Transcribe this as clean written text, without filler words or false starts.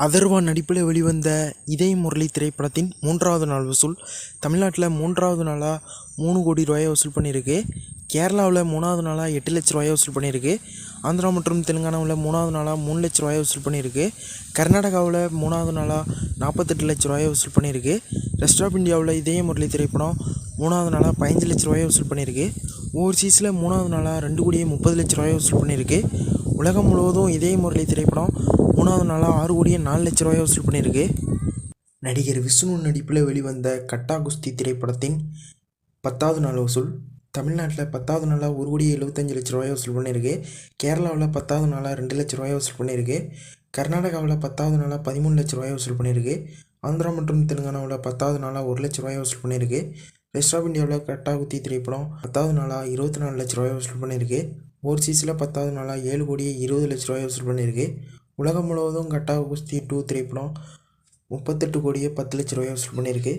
அதர்வா நடிப்பில் வெளிவந்த இதய முரளி திரைப்படத்தின் 3வது நாள் வசூல் தமிழ்நாட்டில் 3வது நாளாக 3 கோடி ரூபாயை வசூல் பண்ணியிருக்கு. கேரளாவில் 3வது நாளாக 8 லட்ச ரூபாயை வசூல் பண்ணியிருக்கு. ஆந்திரா மற்றும் தெலுங்கானாவில் 3வது நாளாக 3 லட்ச ரூபாயை வசூல் பண்ணியிருக்கு. கர்நாடகாவில் 3வது நாளாக 48 லட்ச ரூபாயை வசூல் பண்ணியிருக்கு. ரெஸ்ட் ஆஃப் இந்தியாவில் இதய முரளி திரைப்படம் 3வது நாளாக 15 லட்ச ரூபாயை வசூல் பண்ணியிருக்கு. ஓவர்சீஸில் 3வது நாளாக 2 கோடியே 30 லட்ச ரூபாயை வசூல் பண்ணியிருக்கு. உலகம் முழுவதும் இதய முரளி திரைப்படம் 3வது நாளாக 6 கோடியே 4 லட்ச ரூபாயை வசூல் பண்ணியிருக்கு. நடிகர் விஷ்ணு நடிப்பில் வெளிவந்த கட்டா குஸ்தி திரைப்படத்தின் 10வது நாள் வசூல் தமிழ்நாட்டில் 10வது நாளாக 1 கோடியே 75 லட்ச ரூபாயை வசூல் பண்ணியிருக்கு. கேரளாவில் 10வது நாளாக 2 லட்ச ரூபாயை வசூல் பண்ணியிருக்கு. கர்நாடகாவில் 10வது நாளாக 13 லட்ச ரூபாயை வசூல் பண்ணியிருக்கு. ஆந்திரா மற்றும் தெலுங்கானாவில் 10வது நாளாக 1 லட்ச ரூபாயை வசூல் பண்ணியிருக்கு. ரெஸ்ட் ஆஃப் இந்தியாவில் கட்டா குஸ்தி திரைப்படம் 10வது நாளாக 24 லட்ச ரூபாயை வசூல் பண்ணியிருக்கு. ஓவர்சீஸில் 10வது நாளாக 7 கோடியே 20 லட்ச ரூபாயை வசூல் பண்ணியிருக்கு. உலகம் முழுவதும் கட்டா குஸ்தி 2 திரைப்படம் 38 கோடியே 10 லட்ச ரூபாயை வசூல் பண்ணியிருக்கு.